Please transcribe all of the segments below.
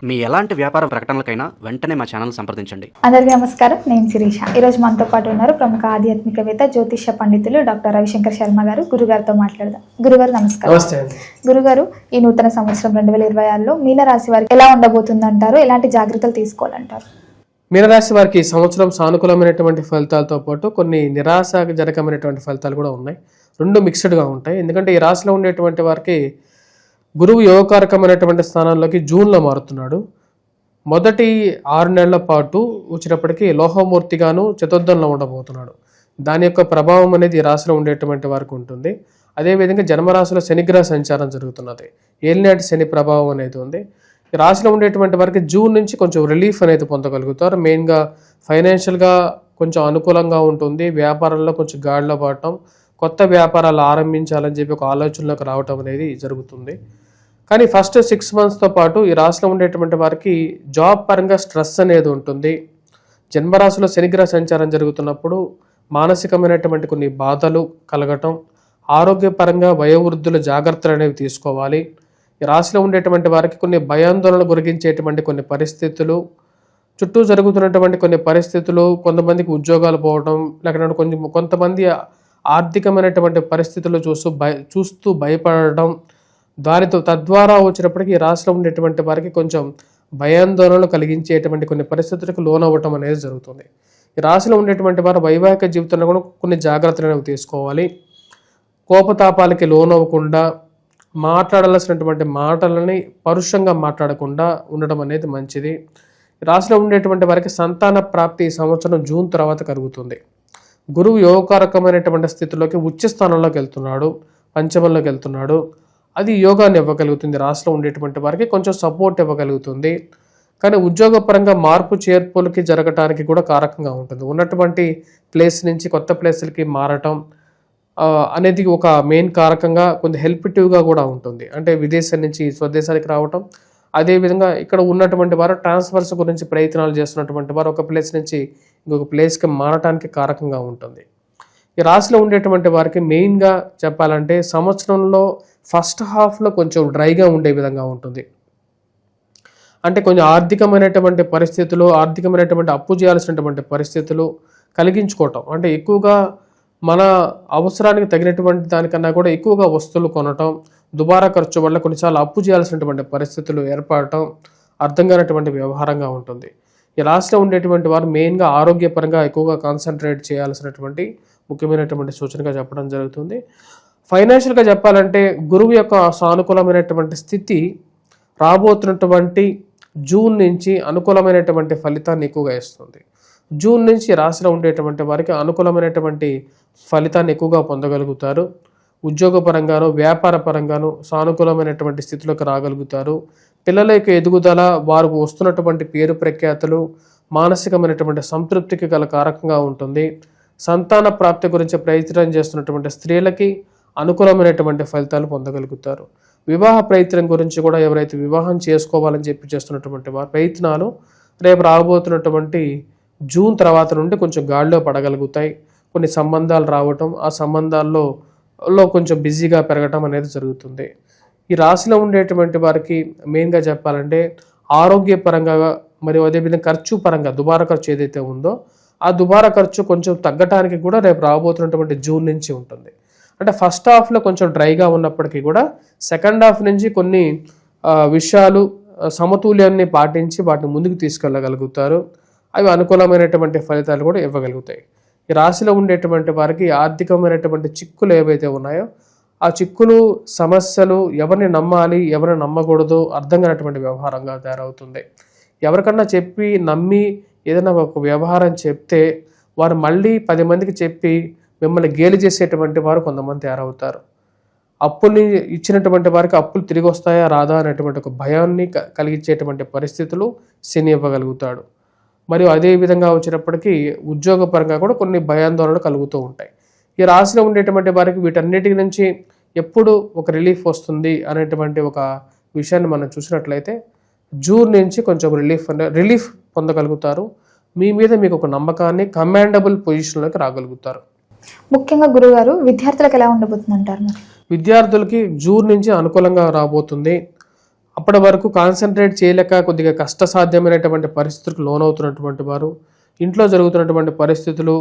మీ ఎలాంటి వ్యాపార ప్రకటనలకైనా వెంటనే మా ఛానల్ సంప్రదించండి. అందరికీ నమస్కారం. నేను శిరీష. ఈరోజు మనతో పాటు ఉన్నారు ప్రముఖ ఆధ్యాత్మికవేత్త జ్యోతిష పండితులు డాక్టర్ రవిశంకర్ శర్మ గారు. గురుగారితో మాట్లాడదాం. గురుగారు నమస్కారం. నమస్తే. గురుగారు, ఈ నూతన సంవత్సరం 2026లో మీనరాశి వారికి ఎలా ఉండబోతుందంటారు? ఎలాంటి జాగ్రత్తలు తీసుకోవాలంటారు? మీనరాశి వారికి ఈ సంవత్సరం సానుకూలమైనటువంటి ఫలితాలతో పాటు కొన్ని నిరాశాజనకమైనటువంటి ఫలితాలు కూడా ఉన్నాయి. రెండు మిక్స్డ్గా ఉంటాయి. ఎందుకంటే ఈ రాశిలో ఉండేటువంటి వారికి గురువు యోగకారకమైనటువంటి స్థానాల్లోకి జూన్లో మారుతున్నాడు. మొదటి 6 నెలల పాటు వచ్చినప్పటికీ లోహమూర్తిగాను చతుర్థంలో ఉండబోతున్నాడు. దాని యొక్క ప్రభావం అనేది ఈ రాశిలో ఉండేటువంటి వారికి ఉంటుంది. అదేవిధంగా జన్మరాశిలో శనిగ్రహ సంచారం జరుగుతున్నది. ఏలినాటి శని ప్రభావం అనేది ఉంది. ఈ రాశిలో ఉండేటువంటి వారికి జూన్ నుంచి కొంచెం రిలీఫ్ అనేది పొందగలుగుతారు. మెయిన్గా ఫైనాన్షియల్గా కొంచెం అనుకూలంగా ఉంటుంది. వ్యాపారంలో కొంచెం గాడిలో పడటం, కొత్త వ్యాపారాలు ఆరంభించాలని చెప్పి ఒక ఆలోచనలోకి రావటం అనేది జరుగుతుంది. కానీ ఫస్ట్ 6 మంత్స్తో పాటు ఈ రాశిలో ఉండేటువంటి వారికి జాబ్ పరంగా స్ట్రెస్ అనేది ఉంటుంది. జన్మరాశిలో శనిగ్రహ సంచారం జరుగుతున్నప్పుడు మానసికమైనటువంటి కొన్ని బాధలు కలగటం, ఆరోగ్యపరంగా వయోవృద్ధుల జాగ్రత్తలు అనేవి తీసుకోవాలి. ఈ రాశిలో ఉండేటువంటి వారికి కొన్ని భయాందోళన గురిగించేటువంటి కొన్ని పరిస్థితులు, చుట్టూ జరుగుతున్నటువంటి కొన్ని పరిస్థితులు, కొంతమందికి ఉద్యోగాలు పోవడం, లేకపోతే కొంతమంది ఆర్థికమైనటువంటి పరిస్థితులు చూస్తూ భయపడడం, తద్వారా వచ్చినప్పటికీ ఈ రాశిలో ఉండేటువంటి వారికి కొంచెం భయాందోళనలు కలిగించేటువంటి కొన్ని పరిస్థితులకు లోనవ్వటం అనేది జరుగుతుంది. ఈ రాశిలో ఉండేటువంటి వారు వైవాహిక జీవితంలో కూడా కొన్ని జాగ్రత్తలు అనేవి తీసుకోవాలి. కోపతాపాలకి లోనవ్వకుండా, మాట్లాడాల్సినటువంటి మాటలని పరుషంగా మాట్లాడకుండా ఉండడం అనేది మంచిది. రాశిలో ఉండేటువంటి వారికి సంతాన ప్రాప్తి ఈ సంవత్సరం జూన్ తర్వాత కలుగుతుంది. గురువు యోగకారకమైనటువంటి స్థితిలోకి ఉచ్చ స్థానంలోకి వెళ్తున్నాడు, పంచమంలోకి వెళ్తున్నాడు. అది యోగాన్ని ఇవ్వగలుగుతుంది. రాశిలో ఉండేటువంటి వారికి కొంచెం సపోర్ట్ ఇవ్వగలుగుతుంది. కానీ ఉద్యోగపరంగా మార్పు చేర్పులకి జరగటానికి కూడా కారకంగా ఉంటుంది. ఉన్నటువంటి ప్లేస్ నుంచి కొత్త ప్లేసులకి మారటం అనేది ఒక మెయిన్ కారకంగా కొంచెం హెల్పిటివ్గా కూడా ఉంటుంది. అంటే విదేశం నుంచి స్వదేశానికి రావటం, అదేవిధంగా ఇక్కడ ఉన్నటువంటి వారు ట్రాన్స్ఫర్స్ గురించి ప్రయత్నాలు చేస్తున్నటువంటి వారు ఒక ప్లేస్ నుంచి ఇంకొక ప్లేస్కి మారటానికి కారకంగా ఉంటుంది. ఈ రాశిలో ఉండేటువంటి వారికి మెయిన్గా చెప్పాలంటే సంవత్సరంలో ఫస్ట్ హాఫ్లో కొంచెం డ్రైగా ఉండే విధంగా ఉంటుంది. అంటే కొంచెం ఆర్థికమైనటువంటి పరిస్థితులు, ఆర్థికమైనటువంటి అప్పు చేయాల్సినటువంటి పరిస్థితులు కలిగించుకోవటం, అంటే ఎక్కువగా మన అవసరానికి తగినటువంటి దానికన్నా కూడా ఎక్కువగా వస్తువులు కొనటం, దుబారా ఖర్చు వల్ల కొన్నిసార్లు అప్పు చేయాల్సినటువంటి పరిస్థితులు ఏర్పడటం అర్థం కానటువంటి వ్యవహారంగా ఉంటుంది. ఈ రాశిలో ఉండేటువంటి వారు మెయిన్గా ఆరోగ్యపరంగా ఎక్కువగా కాన్సన్ట్రేట్ చేయాల్సినటువంటి ముఖ్యమైనటువంటి సూచనగా చెప్పడం జరుగుతుంది. ఫైనాన్షియల్గా చెప్పాలంటే గురువు యొక్క సానుకూలమైనటువంటి స్థితి రాబోతున్నటువంటి జూన్ నుంచి అనుకూలమైనటువంటి ఫలితాన్ని ఎక్కువగా ఇస్తుంది. జూన్ నుంచి రాశిలో ఉండేటువంటి వారికి అనుకూలమైనటువంటి ఫలితాన్ని ఎక్కువగా పొందగలుగుతారు. ఉద్యోగపరంగాను, వ్యాపార పరంగాను సానుకూలమైనటువంటి స్థితిలోకి రాగలుగుతారు. పిల్లల యొక్క ఎదుగుదల, వారు వస్తున్నటువంటి పేరు ప్రఖ్యాతులు, మానసికమైనటువంటి సంతృప్తికి గల కారకంగా ఉంటుంది. సంతాన ప్రాప్తి గురించి ప్రయత్నం చేస్తున్నటువంటి స్త్రీలకి అనుకూలమైనటువంటి ఫలితాలు పొందగలుగుతారు. వివాహ ప్రయత్నం గురించి కూడా ఎవరైతే వివాహం చేసుకోవాలని చెప్పి చేస్తున్నటువంటి వారి ప్రయత్నాలు రేపు రాబోతున్నటువంటి జూన్ తర్వాత నుండి కొంచెం గాడిలో పడగలుగుతాయి. కొన్ని సంబంధాలు రావటం, ఆ సంబంధాల్లో కొంచెం బిజీగా పెరగటం అనేది జరుగుతుంది. ఈ రాశిలో ఉండేటువంటి వారికి మెయిన్గా చెప్పాలంటే ఆరోగ్యపరంగా మరియు అదేవిధంగా ఖర్చు పరంగా దుబారా ఖర్చు ఏదైతే ఉందో ఆ దుబారా ఖర్చు కొంచెం తగ్గటానికి కూడా రేపు రాబోతున్నటువంటి జూన్ నుంచి ఉంటుంది. అంటే ఫస్ట్ హాఫ్లో కొంచెం డ్రైగా ఉన్నప్పటికీ కూడా సెకండ్ హాఫ్ నుంచి కొన్ని విషయాలు సమతుల్యాన్ని పాటించి వాటిని ముందుకు తీసుకెళ్ళగలుగుతారు. అవి అనుకూలమైనటువంటి ఫలితాలు కూడా ఇవ్వగలుగుతాయి. ఈ రాశిలో ఉండేటువంటి వారికి ఆర్థికమైనటువంటి చిక్కులు ఏవైతే ఉన్నాయో ఆ చిక్కులు, సమస్యలు, ఎవరిని నమ్మాలి ఎవరిని నమ్మకూడదు అర్థం కానటువంటి వ్యవహారంగా తయారవుతుంది. ఎవరికన్నా చెప్పి నమ్మి ఏదైనా ఒక వ్యవహారం చెప్తే వారు మళ్ళీ 10 మందికి చెప్పి మిమ్మల్ని గేలి చేసేటువంటి వారు కొంతమంది తయారవుతారు. అప్పుల్ని ఇచ్చినటువంటి వారికి అప్పులు తిరిగి వస్తాయా రాదా అనేటువంటి ఒక భయాన్ని కలిగించేటువంటి పరిస్థితులు శని ఇవ్వగలుగుతాడు. మరియు అదే విధంగా వచ్చినప్పటికీ ఉద్యోగపరంగా కూడా కొన్ని భయాందోళనలు కలుగుతూ ఉంటాయి. ఈ రాశిలో ఉండేటువంటి వారికి వీటన్నిటి నుంచి ఎప్పుడు ఒక రిలీఫ్ వస్తుంది అనేటువంటి ఒక విషయాన్ని మనం చూసినట్లయితే జూన్ నుంచి కొంచెం రిలీఫ్ పొందగలుగుతారు. మీ మీద మీకు ఒక నమ్మకాన్ని, కమాండబుల్ పొజిషన్లోకి రాగలుగుతారు. ముఖ్యంగా గురుగారు, విద్యార్థులకు ఎలా ఉండబోతుంది అంటారు? విద్యార్థులకి జూన్ నుంచి అనుకూలంగా రాబోతుంది. అప్పటి వరకు కాన్సన్ట్రేట్ చేయలేక కొద్దిగా కష్టసాధ్యమైనటువంటి పరిస్థితులకు లోనవుతున్నటువంటి వారు, ఇంట్లో జరుగుతున్నటువంటి పరిస్థితులు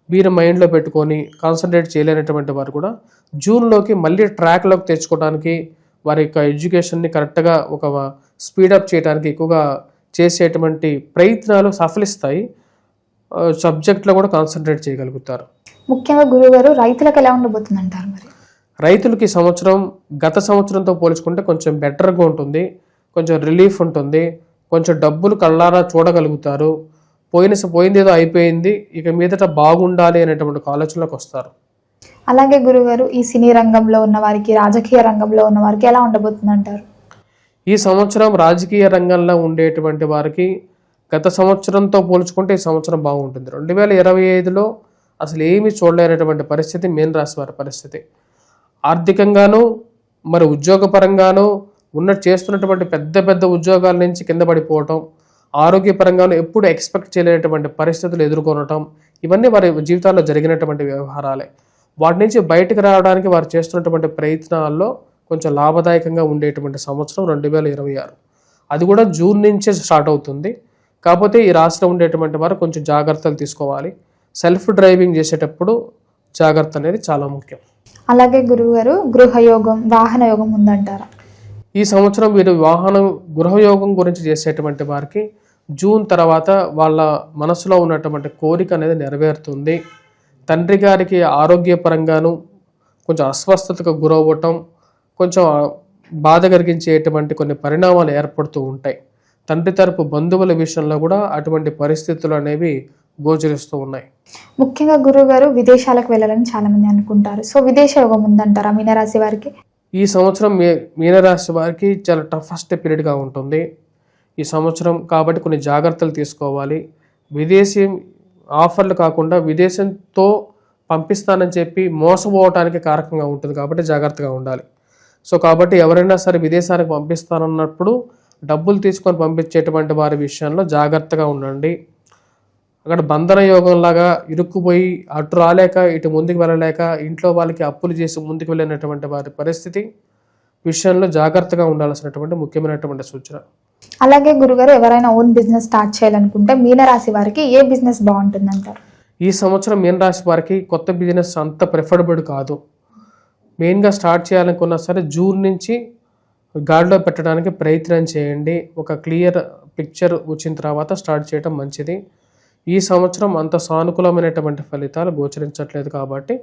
మీరు మైండ్లో పెట్టుకొని కాన్సన్ట్రేట్ చేయలేనటువంటి వారు కూడా జూన్లోకి మళ్ళీ ట్రాక్లోకి తెచ్చుకోవడానికి, వారి యొక్క ఎడ్యుకేషన్ని కరెక్ట్గా ఒక స్పీడప్ చేయడానికి ఎక్కువగా చేసేటువంటి ప్రయత్నాలు సఫలిస్తాయి. సబ్జెక్ట్లో కూడా కాన్సన్ట్రేట్ చేయగలుగుతారు. ముఖ్యంగా గురుగారు రైతులకు ఎలా ఉండబోతుంది అంటారు మరి? రైతులకి సంవత్సరం గత సంవత్సరంతో పోల్చుకుంటే కొంచెం బెటర్గా ఉంటుంది, కొంచెం రిలీఫ్ ఉంటుంది, కొంచెం డబ్బులు కళ్ళారా చూడగలుగుతారు. పోయింది ఏదో అయిపోయింది, ఇక మీదట బాగుండాలి అనేటువంటి ఆలోచనలోకి వస్తారు. అలాగే గురుగారు ఈ సినీ రంగంలో ఉన్న వారికి, రాజకీయ రంగంలో ఉన్న వారికి ఎలా ఉండబోతుంది అంటారు? ఈ సంవత్సరం రాజకీయ రంగంలో ఉండేటువంటి వారికి గత సంవత్సరంతో పోల్చుకుంటే ఈ సంవత్సరం బాగుంటుంది. 2025లో అసలు ఏమీ చూడలేనటువంటి పరిస్థితి మీన రాశి వారి పరిస్థితి. ఆర్థికంగాను మరి ఉద్యోగపరంగాను చేస్తున్నటువంటి పెద్ద పెద్ద ఉద్యోగాల నుంచి కింద పడిపోవటం, ఆరోగ్యపరంగాను ఎప్పుడు ఎక్స్పెక్ట్ చేయలేనటువంటి పరిస్థితులు ఎదుర్కొనటం, ఇవన్నీ వారి జీవితాల్లో జరిగినటువంటి వ్యవహారాలే. వాటి నుంచి బయటకు రావడానికి వారు చేస్తున్నటువంటి ప్రయత్నాల్లో కొంచెం లాభదాయకంగా ఉండేటువంటి సంవత్సరం 2026. అది కూడా జూన్ నుంచే స్టార్ట్ అవుతుంది. కాకపోతే ఈ రాశిలో ఉండేటువంటి వారు కొంచెం జాగ్రత్తలు తీసుకోవాలి. సెల్ఫ్ డ్రైవింగ్ చేసేటప్పుడు జాగ్రత్త అనేది చాలా ముఖ్యం. అలాగే గురువుగారు గృహయోగం, వాహన యోగం ఉందంటారా? ఈ సంవత్సరం వీరు గృహయోగం గురించి చేసేటువంటి వారికి జూన్ తర్వాత వాళ్ళ మనసులో ఉన్నటువంటి కోరిక అనేది నెరవేరుతుంది. తండ్రి గారికి ఆరోగ్యపరంగాను కొంచెం అస్వస్థతకు గురవ్వటం, కొంచెం బాధ కలిగించేటువంటి కొన్ని పరిణామాలు ఏర్పడుతూ ఉంటాయి. తండ్రి తరపు బంధువుల విషయంలో కూడా అటువంటి పరిస్థితులు అనేవి గోచరిస్తూ ఉన్నాయి. ముఖ్యంగా గురువుగారు విదేశాలకు వెళ్ళాలని చాలా మంది అనుకుంటారు. సో విదేశ యోగం ఉందంటారా మీనరాశి వారికి? ఈ సంవత్సరం మీనరాశి వారికి చాలా టఫెస్ట్ పీరియడ్గా ఉంటుంది ఈ సంవత్సరం. కాబట్టి కొన్ని జాగ్రత్తలు తీసుకోవాలి. విదేశీ ఆఫర్లు కాకుండా విదేశంతో పంపిస్తానని చెప్పి మోసపోవటానికి కారకంగా ఉంటుంది, కాబట్టి జాగ్రత్తగా ఉండాలి. సో కాబట్టి ఎవరైనా సరే విదేశానికి పంపిస్తానన్నప్పుడు డబ్బులు తీసుకొని పంపించేటువంటి వారి విషయంలో జాగ్రత్తగా ఉండండి. అక్కడ బంధన యోగంలాగా ఇరుక్కుపోయి అటు రాలేక ఇటు ముందుకు వెళ్ళలేక ఇంట్లో వాళ్ళకి అప్పులు చేసి ముందుకు వెళ్ళినటువంటి వారి పరిస్థితి విషయంలో జాగ్రత్తగా ఉండాల్సినటువంటి ముఖ్యమైనటువంటి సూచన. అలాగే గురుగారు ఎవరైనా ఓన్ బిజినెస్ స్టార్ట్ చేయాలనుకుంటే మీనరాశి వారికి ఏ బిజినెస్ బాగుంటుంది అంటారు? ఈ సంవత్సరం మీనరాశి వారికి కొత్త బిజినెస్ అంత ప్రిఫరబుల్ కాదు. మెయిన్గా స్టార్ట్ చేయాలనుకున్నా సరే జూన్ నుంచి గాడిలో పెట్టడానికి ప్రయత్నం చేయండి. ఒక క్లియర్ పిక్చర్ వచ్చిన తర్వాత స్టార్ట్ చేయడం మంచిది. ఈ సంవత్సరం అంత సానుకూలమైనటువంటి ఫలితాలు గోచరించట్లేదు, కాబట్టి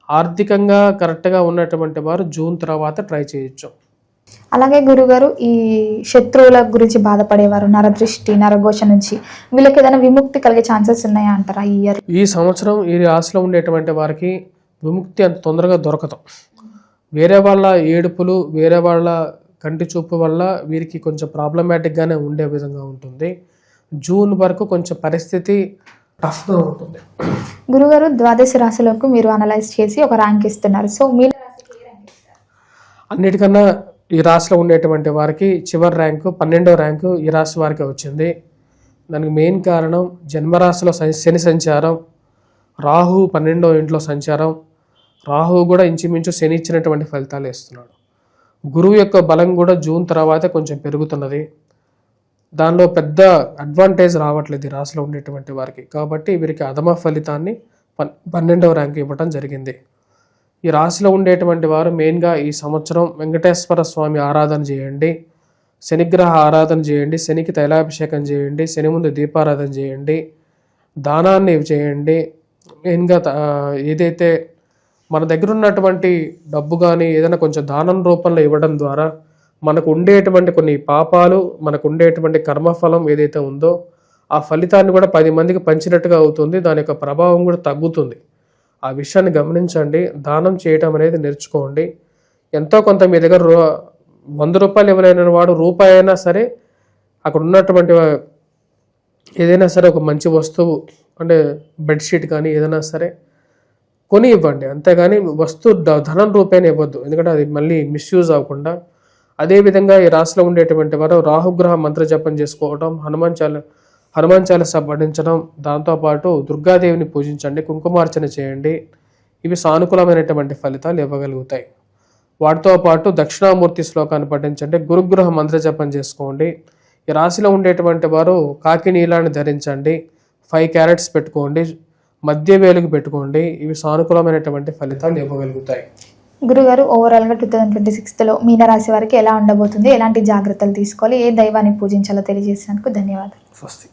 ఆర్థికంగా కరెక్ట్గా ఉన్నటువంటి వారు జూన్ తర్వాత ట్రై చేయొచ్చు. అలాగే గురుగారు ఈ శత్రువుల గురించి బాధపడేవారు, నరదృష్టి, నరఘోష నుంచి వీళ్ళకి ఏదైనా విముక్తి కలిగే ఛాన్సెస్ ఉన్నాయా అంటారా ఈ ఇయర్? ఈ సంవత్సరం ఈ రాశిలో ఉండేటువంటి వారికి విముక్తి అంత తొందరగా దొరకదు. వేరే వాళ్ళ ఏడుపులు, వేరే వాళ్ళ కంటి చూపు వల్ల వీరికి కొంచెం ప్రాబ్లమాటిక్గానే ఉండే విధంగా ఉంటుంది. జూన్ వరకు కొంచెం పరిస్థితి టఫ్గా ఉంటుంది. గురుగారు ద్వాదశ రాశులకు మీరు అనలైజ్ చేసి ఒక ర్యాంక్ ఇస్తున్నారు. సో మీ అన్నిటికన్నా ఈ రాశిలో ఉండేటువంటి వారికి చివరి ర్యాంకు 12వ ర్యాంకు ఈ రాశి వారికి వచ్చింది. దానికి మెయిన్ కారణం జన్మరాశిలో శని సంచారం, రాహు 12వ ఇంట్లో సంచారం. రాహు కూడా ఇంచుమించు శని ఇచ్చినటువంటి ఫలితాలు ఇస్తున్నాడు. గురువు యొక్క బలం కూడా జూన్ తర్వాత కొంచెం పెరుగుతున్నది. దానిలో పెద్ద అడ్వాంటేజ్ రావట్లేదు ఈ రాశిలో ఉండేటువంటి వారికి. కాబట్టి వీరికి అధమ ఫలితాన్ని 12వ ర్యాంకు ఇవ్వటం జరిగింది. ఈ రాశిలో ఉండేటువంటి వారు మెయిన్గా ఈ సంవత్సరం వెంకటేశ్వర స్వామి ఆరాధన చేయండి, శనిగ్రహ ఆరాధన చేయండి, శనికి తైలాభిషేకం చేయండి, శని ముందు దీపారాధన చేయండి, దానాన్ని చేయండి. మెయిన్గా ఏదైతే మన దగ్గర ఉన్నటువంటి డబ్బు కానీ ఏదైనా కొంచెం దానం రూపంలో ఇవ్వడం ద్వారా మనకు ఉండేటువంటి కొన్ని పాపాలు, మనకు ఉండేటువంటి కర్మఫలం ఏదైతే ఉందో ఆ ఫలితాన్ని కూడా 10 మందికి పంచినట్టుగా అవుతుంది. దాని యొక్క ప్రభావం కూడా తగ్గుతుంది. ఆ విషయాన్ని గమనించండి. దానం చేయటం అనేది నేర్చుకోండి. ఎంతో కొంత మీ దగ్గర 100 రూపాయలు ఇవ్వలేని వాడు రూపాయి అయినా సరే అక్కడ ఉన్నటువంటి ఏదైనా సరే ఒక మంచి వస్తువు అంటే బెడ్షీట్ కానీ ఏదైనా సరే కొని ఇవ్వండి. అంతేగాని ధనం రూపాయని ఇవ్వద్దు, ఎందుకంటే అది మళ్ళీ మిస్యూజ్ అవ్వకుండా. అదేవిధంగా ఈ రాశిలో ఉండేటువంటి వారు రాహుగ్రహ మంత్ర జపం చేసుకోవడం, హనుమాన్ చాలీసా పఠించడం, దాంతోపాటు దుర్గాదేవిని పూజించండి, కుంకుమార్చన చేయండి. ఇవి సానుకూలమైనటువంటి ఫలితాలు ఇవ్వగలుగుతాయి. వాటితో పాటు దక్షిణామూర్తి శ్లోకాన్ని పఠించండి, గురుగ్రహ మంత్ర జపం చేసుకోండి. ఈ రాశిలో ఉండేటువంటి వారు కాకి నీలాన్ని ధరించండి, 5 క్యారెట్స్ పెట్టుకోండి, మధ్య వేలుగు పెట్టుకోండి. ఇవి సానుకూలమైనటువంటి ఫలితాలు ఇవ్వగలుగుతాయి. గురుగారు ఓవరాల్గా 2026లో మీనరాశి వారికి ఎలా ఉండబోతుంది, ఎలాంటి జాగ్రత్తలు తీసుకోవాలి, ఏ దైవాన్ని పూజించాలో తెలియజేసినందుకు ధన్యవాదాలు. స్వస్తి.